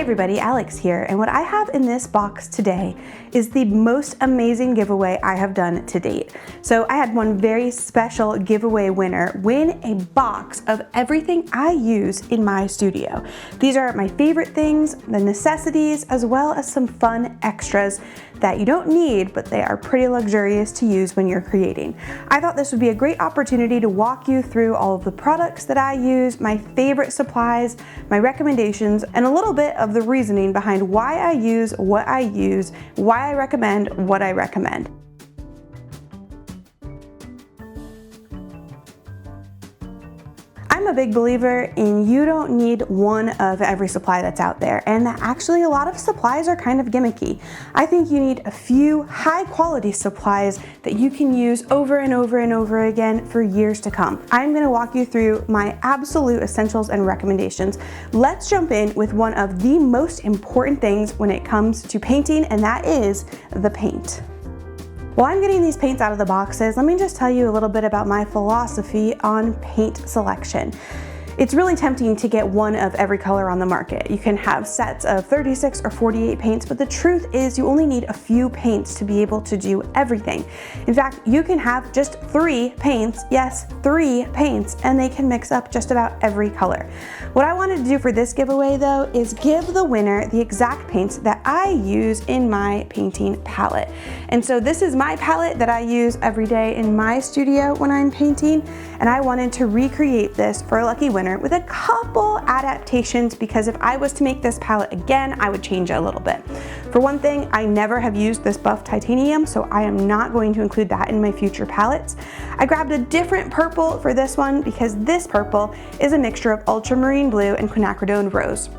everybody, Alex here, and what I have in this box today is the most amazing giveaway I have done to date. So I had one very special giveaway winner win a box of everything I use in my studio. These are my favorite things, the necessities, as well as some fun extras that you don't need, but they are pretty luxurious to use when you're creating. I thought this would be a great opportunity to walk you through all of the products that I use, my favorite supplies, my recommendations, and a little bit of the reasoning behind why I use what I use, why I recommend what I recommend. I'm a big believer in you don't need one of every supply that's out there, and actually a lot of supplies are kind of gimmicky. I think you need a few high quality supplies that you can use over and over and over again for years to come. I'm going to walk you through my absolute essentials and recommendations. Let's jump in with one of the most important things when it comes to painting, and that is the paint. While I'm getting these paints out of the boxes, let me just tell you a little bit about my philosophy on paint selection. It's really tempting to get one of every color on the market. You can have sets of 36 or 48 paints, but the truth is you only need a few paints to be able to do everything. In fact, you can have just 3 paints, yes, 3 paints, and they can mix up just about every color. What I wanted to do for this giveaway though is give the winner the exact paints that I use in my painting palette. And so this is my palette that I use every day in my studio when I'm painting, and I wanted to recreate this for a lucky winner with a couple adaptations, because if I was to make this palette again, I would change it a little bit. For one thing, I never have used this buff titanium, so I am not going to include that in my future palettes. I grabbed a different purple for this one because this purple is a mixture of ultramarine blue and quinacridone rose.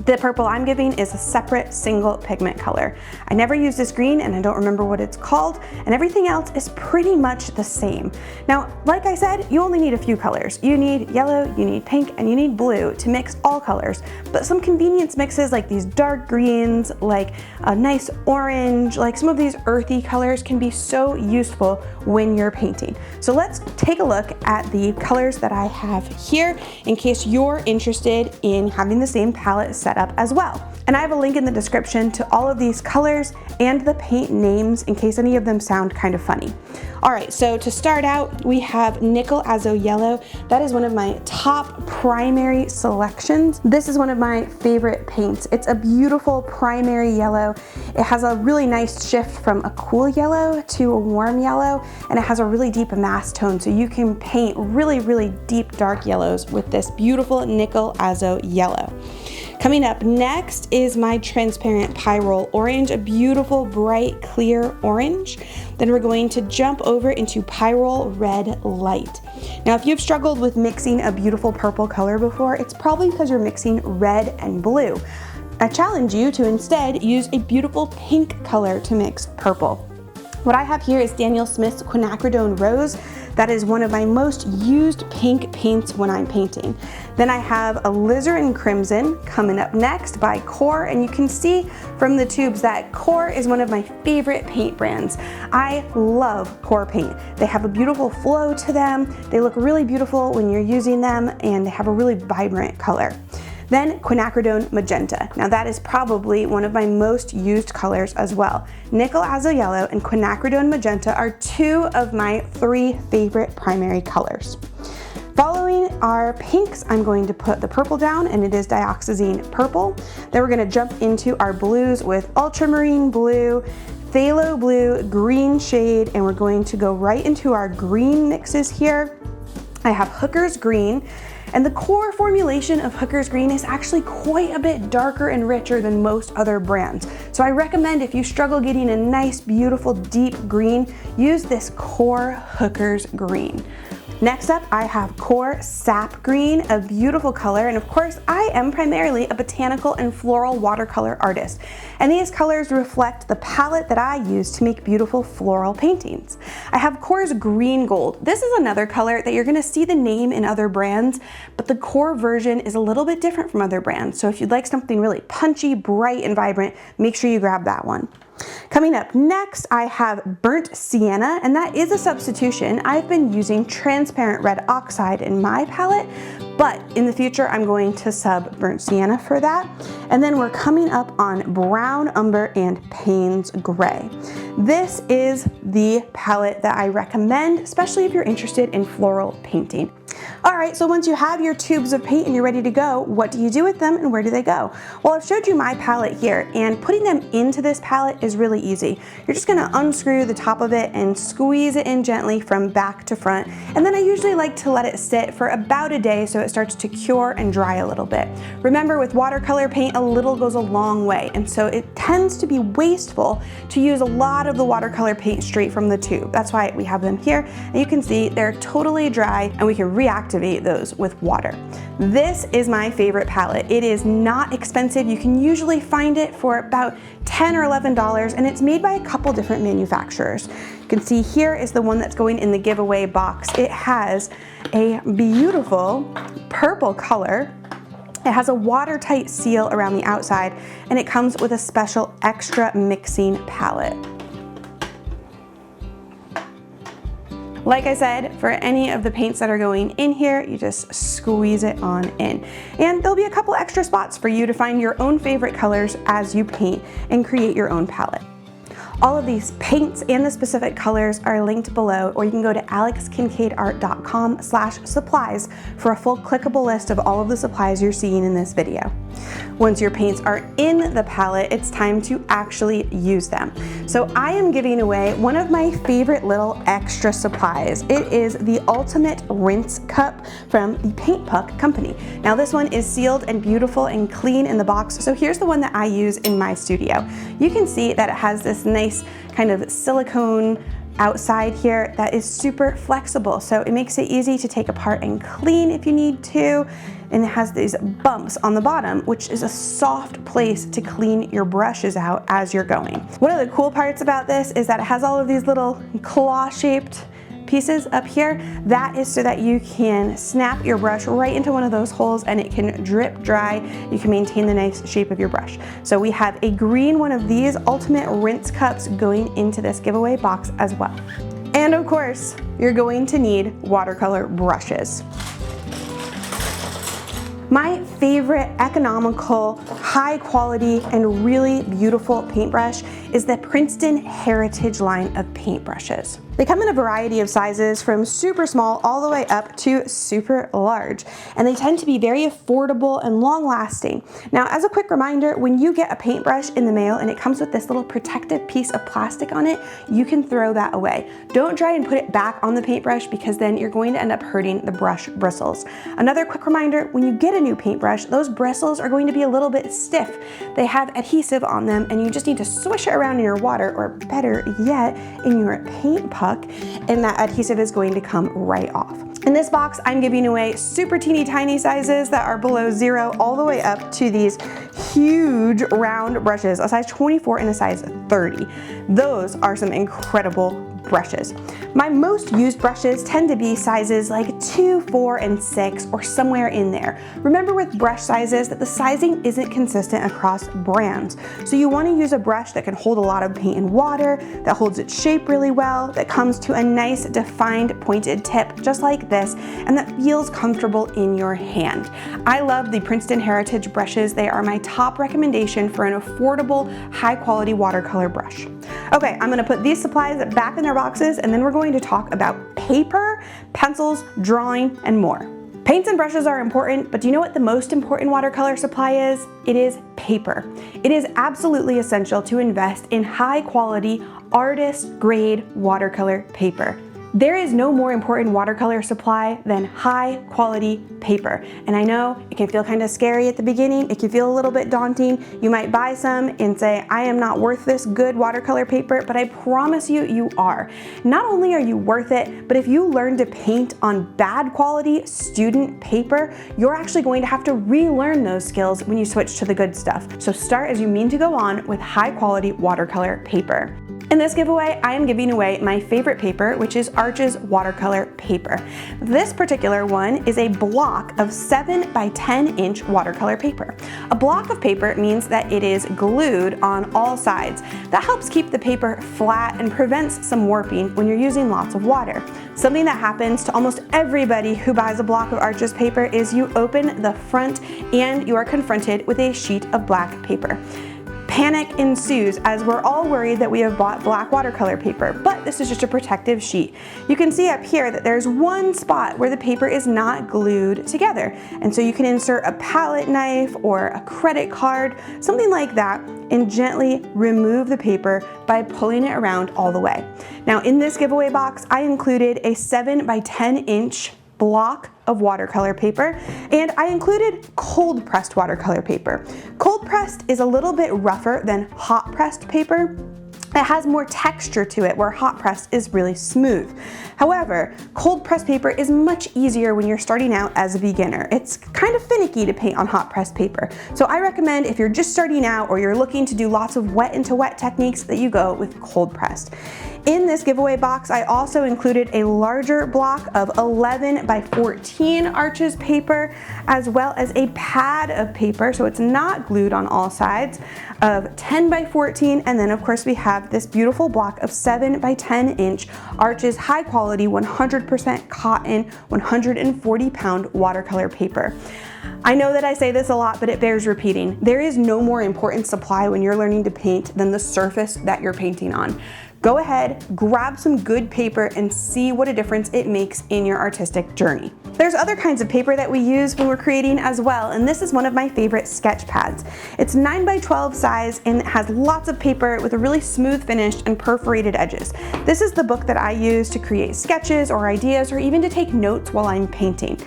The purple I'm giving is a separate single pigment color. I never use this green and I don't remember what it's called, and everything else is pretty much the same. Now, like I said, you only need a few colors. You need yellow, you need pink, and you need blue to mix all colors. But some convenience mixes like these dark greens, like a nice orange, like some of these earthy colors can be so useful when you're painting. So let's take a look at the colors that I have here in case you're interested in having the same palette set up as well. And I have a link in the description to all of these colors and the paint names in case any of them sound kind of funny. All right, so to start out, we have Nickel Azo Yellow. That is one of my top primary selections. This is one of my favorite paints. It's a beautiful primary yellow. It has a really nice shift from a cool yellow to a warm yellow, and it has a really deep mass tone, so you can paint really, really deep dark yellows with this beautiful Nickel Azo Yellow. Coming up next is my transparent Pyrrole Orange, a beautiful bright clear orange. Then we're going to jump over into Pyrrole Red Light. Now, if you've struggled with mixing a beautiful purple color before, it's probably because you're mixing red and blue. I challenge you to instead use a beautiful pink color to mix purple. What I have here is Daniel Smith's Quinacridone Rose. That is one of my most used pink paints when I'm painting. Then I have Alizarin Crimson coming up next by Core, and you can see from the tubes that Core is one of my favorite paint brands. I love Core paint. They have a beautiful flow to them, they look really beautiful when you're using them, and they have a really vibrant color. Then Quinacridone Magenta. Now that is probably one of my most used colors as well. Nickel Azo Yellow and Quinacridone Magenta are 2 of my 3 favorite primary colors. Following our pinks, I'm going to put the purple down, and it is Dioxazine Purple. Then we're gonna jump into our blues with Ultramarine Blue, Phthalo Blue, Green Shade, and we're going to go right into our green mixes here. I have Hooker's Green, and the core formulation of Hooker's Green is actually quite a bit darker and richer than most other brands. So I recommend if you struggle getting a nice, beautiful, deep green, use this Core Hooker's Green. Next up, I have Core Sap Green, a beautiful color, and of course, I am primarily a botanical and floral watercolor artist, and these colors reflect the palette that I use to make beautiful floral paintings. I have Core's Green Gold. This is another color that you're gonna see the name in other brands, but the Core version is a little bit different from other brands, so if you'd like something really punchy, bright, and vibrant, make sure you grab that one. Coming up next, I have burnt sienna, and that is a substitution. I've been using transparent red oxide in my palette, but in the future I'm going to sub burnt sienna for that. And then we're coming up on brown umber and Payne's gray. This is the palette that I recommend, especially if you're interested in floral painting. All right, so once you have your tubes of paint and you're ready to go, what do you do with them and where do they go? Well, I've showed you my palette here, and putting them into this palette is really easy. You're just gonna unscrew the top of it and squeeze it in gently from back to front. And then I usually like to let it sit for about a day so it starts to cure and dry a little bit. Remember, with watercolor paint, a little goes a long way, and so it tends to be wasteful to use a lot of the watercolor paint straight from the tube. That's why we have them here, and you can see they're totally dry, and we can reactivate those with water. This is my favorite palette. It is not expensive. You can usually find it for about $10 or $11, and it's made by a couple different manufacturers. You can see here is the one that's going in the giveaway box. It has a beautiful purple color. It has a watertight seal around the outside, and it comes with a special extra mixing palette. Like I said, for any of the paints that are going in here, you just squeeze it on in. And there'll be a couple extra spots for you to find your own favorite colors as you paint and create your own palette. All of these paints and the specific colors are linked below, or you can go to alexkincaidart.com/supplies for a full clickable list of all of the supplies you're seeing in this video. Once your paints are in the palette, it's time to actually use them. So I am giving away one of my favorite little extra supplies. It is the Ultimate Rinse Cup from the Paint Puck company. Now this one is sealed and beautiful and clean in the box, so here's the one that I use in my studio. You can see that it has this nice kind of silicone outside here that is super flexible, so it makes it easy to take apart and clean if you need to. And it has these bumps on the bottom, which is a soft place to clean your brushes out as you're going. One of the cool parts about this is that it has all of these little claw-shaped pieces up here. That is so that you can snap your brush right into one of those holes and it can drip dry. You can maintain the nice shape of your brush. So we have a green one of these Ultimate Rinse Cups going into this giveaway box as well. And of course, you're going to need watercolor brushes. My favorite economical, high quality, and really beautiful paintbrush is the Princeton Heritage line of paintbrushes. They come in a variety of sizes from super small all the way up to super large, and they tend to be very affordable and long lasting. Now, as a quick reminder, when you get a paintbrush in the mail and it comes with this little protective piece of plastic on it, you can throw that away. Don't try and put it back on the paintbrush because then you're going to end up hurting the brush bristles. Another quick reminder, when you get a new paintbrush, those bristles are going to be a little bit stiff. They have adhesive on them and you just need to swish it around in your water, or better yet, in your paint puck, and that adhesive is going to come right off. In this box, I'm giving away super teeny tiny sizes that are below 0 all the way up to these huge round brushes, a size 24 and a size 30. Those are some incredible brushes. My most used brushes tend to be sizes like 2, 4, and 6, or somewhere in there. Remember with brush sizes that the sizing isn't consistent across brands. So you want to use a brush that can hold a lot of paint and water, that holds its shape really well, that comes to a nice defined pointed tip just like this, and that feels comfortable in your hand. I love the Princeton Heritage brushes. They are my top recommendation for an affordable, high quality watercolor brush. Okay, I'm gonna put these supplies back in their boxes, and then we're going to talk about paper, pencils, drawing, and more. Paints and brushes are important, but do you know what the most important watercolor supply is? It is paper. It is absolutely essential to invest in high quality, artist grade watercolor paper. There is no more important watercolor supply than high quality paper. And I know it can feel kind of scary at the beginning. It can feel a little bit daunting. You might buy some and say, I am not worth this good watercolor paper, but I promise you, you are. Not only are you worth it, but if you learn to paint on bad quality student paper, you're actually going to have to relearn those skills when you switch to the good stuff. So start as you mean to go on with high quality watercolor paper. In this giveaway, I am giving away my favorite paper, which is Arch's watercolor paper. This particular one is a block of 7 by 10 inch watercolor paper. A block of paper means that it is glued on all sides. That helps keep the paper flat and prevents some warping when you're using lots of water. Something that happens to almost everybody who buys a block of Arch's paper is you open the front and you are confronted with a sheet of black paper. Panic ensues as we're all worried that we have bought black watercolor paper, but this is just a protective sheet. You can see up here that there's one spot where the paper is not glued together, and so you can insert a palette knife or a credit card, something like that, and gently remove the paper by pulling it around all the way. Now in this giveaway box, I included a 7 by 10 inch block of watercolor paper, and I included cold pressed watercolor paper. Cold pressed is a little bit rougher than hot pressed paper. It has more texture to it, where hot pressed is really smooth. However, cold pressed paper is much easier when you're starting out as a beginner. It's kind of finicky to paint on hot pressed paper. So I recommend if you're just starting out or you're looking to do lots of wet into wet techniques that you go with cold pressed. In this giveaway box, I also included a larger block of 11 by 14 Arch's paper, as well as a pad of paper, so it's not glued on all sides, of 10 by 14, and then of course we have this beautiful block of 7 by 10 inch Arch's high quality 100% cotton 140 pound watercolor paper. I know that I say this a lot, but it bears repeating. There is no more important supply when you're learning to paint than the surface that you're painting on. Go ahead, grab some good paper and see what a difference it makes in your artistic journey. There's other kinds of paper that we use when we're creating as well, and this is one of my favorite sketch pads. It's 9 by 12 size and it has lots of paper with a really smooth finish and perforated edges. This is the book that I use to create sketches or ideas or even to take notes while I'm painting.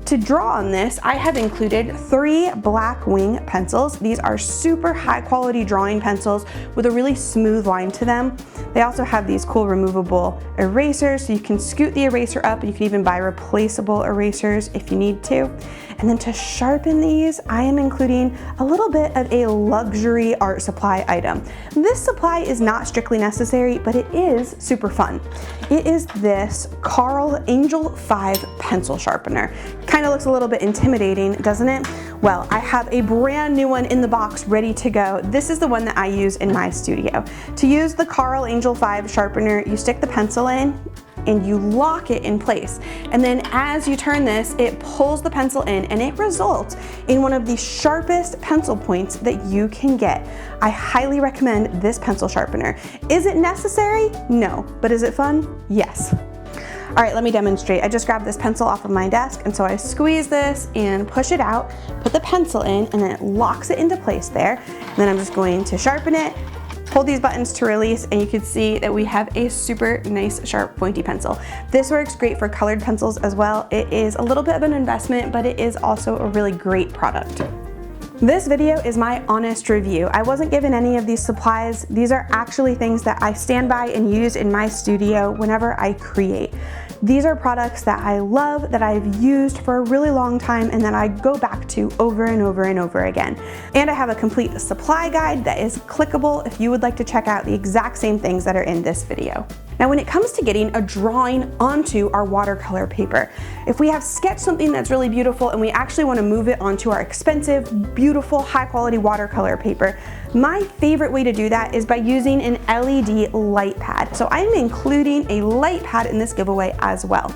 To draw on this, I have included 3 black wing pencils. These are super high quality drawing pencils with a really smooth line to them. They also have these cool removable erasers, so you can scoot the eraser up and you can even buy replaceable erasers if you need to. And then to sharpen these, I am including a little bit of a luxury art supply item. This supply is not strictly necessary, but it is super fun. It is this Carl Angel 5 pencil sharpener. Kind of looks a little bit intimidating, doesn't it? Well, I have a brand new one in the box ready to go. This is the one that I use in my studio. To use the Carl Angel 5 sharpener, you stick the pencil in and you lock it in place. And then as you turn this, it pulls the pencil in and it results in one of the sharpest pencil points that you can get. I highly recommend this pencil sharpener. Is it necessary? No. But is it fun? Yes. All right, let me demonstrate. I just grabbed this pencil off of my desk, and so I squeeze this and push it out, put the pencil in, and then it locks it into place there. And then I'm just going to sharpen it, hold these buttons to release, and you can see that we have a super nice, sharp, pointy pencil. This works great for colored pencils as well. It is a little bit of an investment, but it is also a really great product. This video is my honest review. I wasn't given any of these supplies. These are actually things that I stand by and use in my studio whenever I create. These are products that I love, that I've used for a really long time, and that I go back to over and over and over again. And I have a complete supply guide that is clickable if you would like to check out the exact same things that are in this video. Now, when it comes to getting a drawing onto our watercolor paper, if we have sketched something that's really beautiful and we actually want to move it onto our expensive, beautiful, high quality watercolor paper, my favorite way to do that is by using an LED light pad. So I'm including a light pad in this giveaway as well.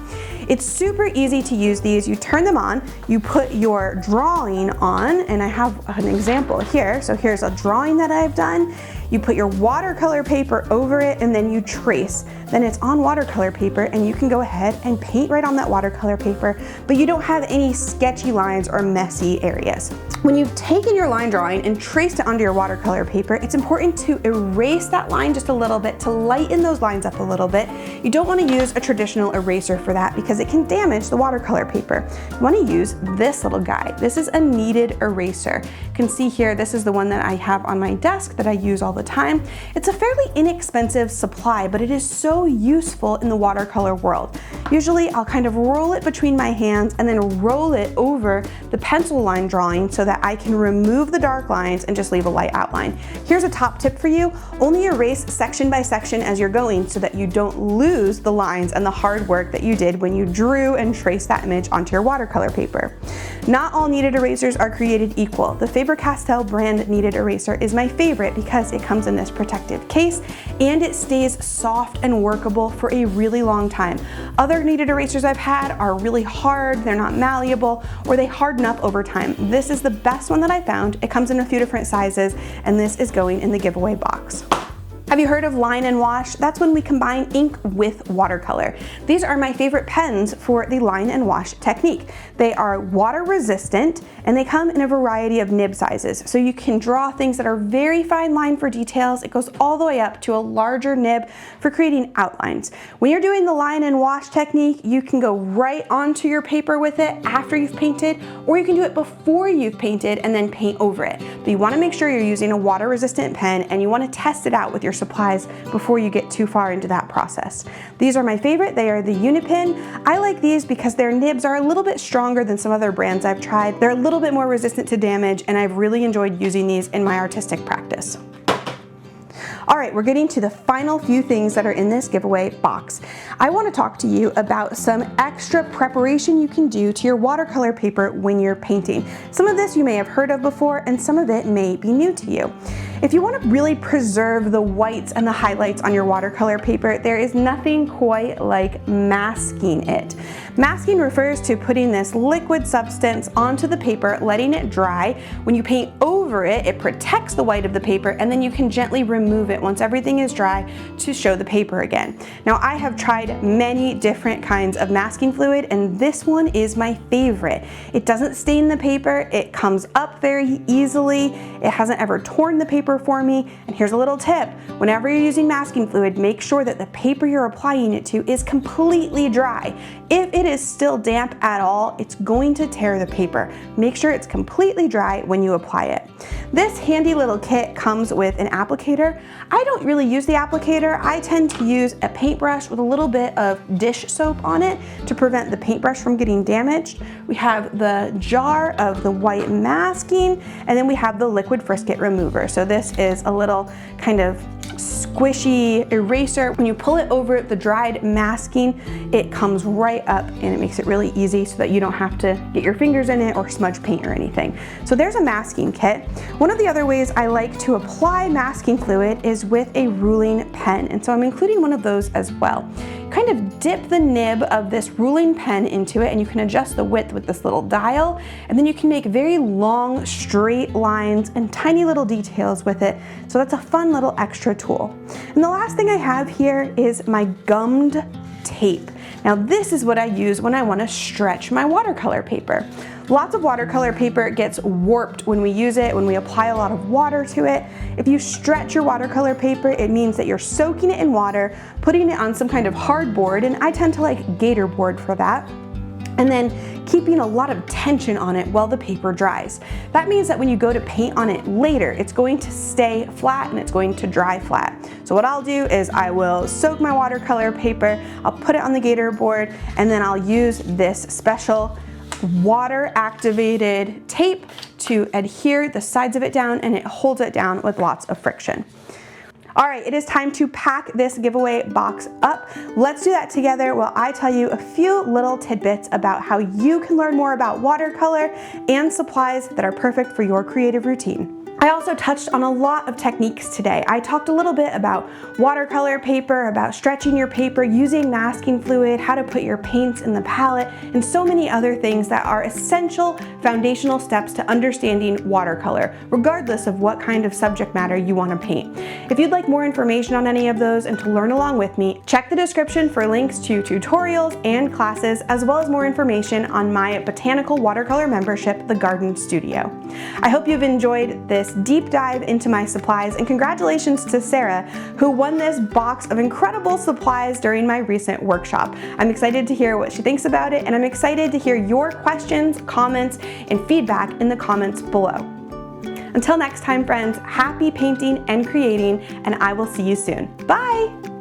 It's super easy to use these. You turn them on, you put your drawing on, and I have an example here. So here's a drawing that I've done. You put your watercolor paper over it and then you trace. Then it's on watercolor paper and you can go ahead and paint right on that watercolor paper, but you don't have any sketchy lines or messy areas. When you've taken your line drawing and traced it onto your watercolor paper, it's important to erase that line just a little bit to lighten those lines up a little bit. You don't want to use a traditional eraser for that because it can damage the watercolor paper. You want to use this little guy. This is a kneaded eraser. You can see here, this is the one that I have on my desk that I use all the time. It's a fairly inexpensive supply, but it is so useful in the watercolor world. Usually I'll kind of roll it between my hands and then roll it over the pencil line drawing so that I can remove the dark lines and just leave a light outline. Here's a top tip for you. Only erase section by section as you're going so that you don't lose the lines and the hard work that you did when you drew and traced that image onto your watercolor paper. Not all kneaded erasers are created equal. The Faber-Castell brand kneaded eraser is my favorite because it comes in this protective case and it stays soft and workable for a really long time. Other kneaded erasers I've had are really hard, they're not malleable, or they harden up over time. This is the best one that I found. It comes in a few different sizes, and this is going in the giveaway box. Have you heard of line and wash? That's when we combine ink with watercolor. These are my favorite pens for the line and wash technique. They are water resistant and they come in a variety of nib sizes. So you can draw things that are very fine line for details. It goes all the way up to a larger nib for creating outlines. When you're doing the line and wash technique, you can go right onto your paper with it after you've painted, or you can do it before you've painted and then paint over it. But you want to make sure you're using a water resistant pen and you want to test it out with your supplies before you get too far into that process. These are my favorite. They are the Unipin. I like these because their nibs are a little bit stronger than some other brands I've tried. They're a little bit more resistant to damage, and I've really enjoyed using these in my artistic practice. All right, we're getting to the final few things that are in this giveaway box. I want to talk to you about some extra preparation you can do to your watercolor paper when you're painting. Some of this you may have heard of before, and some of it may be new to you. If you want to really preserve the whites and the highlights on your watercolor paper, there is nothing quite like masking it. Masking refers to putting this liquid substance onto the paper, letting it dry. When you paint over it, it protects the white of the paper, and then you can gently remove it once everything is dry to show the paper again. Now, I have tried many different kinds of masking fluid, and this one is my favorite. It doesn't stain the paper, it comes up very easily, it hasn't ever torn the paper for me, and here's a little tip. Whenever you're using masking fluid, make sure that the paper you're applying it to is completely dry. If it is still damp at all, it's going to tear the paper. Make sure it's completely dry when you apply it. This handy little kit comes with an applicator. I don't really use the applicator. I tend to use a paintbrush with a little bit of dish soap on it to prevent the paintbrush from getting damaged. We have the jar of the white masking, and then we have the liquid frisket remover. So this is a little kind of squishy eraser. When you pull it over the dried masking, it comes right up and it makes it really easy so that you don't have to get your fingers in it or smudge paint or anything. So there's a masking kit. One of the other ways I like to apply masking fluid is with a ruling pen, and so I'm including one of those as well. Kind of dip the nib of this ruling pen into it, and you can adjust the width with this little dial, and then you can make very long straight lines and tiny little details with it. So that's a fun little extra tool. And the last thing I have here is my gummed tape. Now this is what I use when I want to stretch my watercolor paper. Lots of watercolor paper gets warped when we use it, when we apply a lot of water to it. If you stretch your watercolor paper, it means that you're soaking it in water, putting it on some kind of hard board, and I tend to like gator board for that, and then keeping a lot of tension on it while the paper dries. That means that when you go to paint on it later, it's going to stay flat and it's going to dry flat. So what I'll do is I will soak my watercolor paper, I'll put it on the gator board, and then I'll use this special water activated tape to adhere the sides of it down, and it holds it down with lots of friction. All right, it is time to pack this giveaway box up. Let's do that together while I tell you a few little tidbits about how you can learn more about watercolor and supplies that are perfect for your creative routine. I also touched on a lot of techniques today. I talked a little bit about watercolor paper, about stretching your paper, using masking fluid, how to put your paints in the palette, and so many other things that are essential foundational steps to understanding watercolor, regardless of what kind of subject matter you want to paint. If you'd like more information on any of those and to learn along with me, check the description for links to tutorials and classes, as well as more information on my botanical watercolor membership, the Garden Studio. I hope you've enjoyed this deep dive into my supplies, and congratulations to Sarah, who won this box of incredible supplies during my recent workshop. I'm excited to hear what she thinks about it, and I'm excited to hear your questions, comments, and feedback in the comments below. Until next time, friends, happy painting and creating, and I will see you soon. Bye!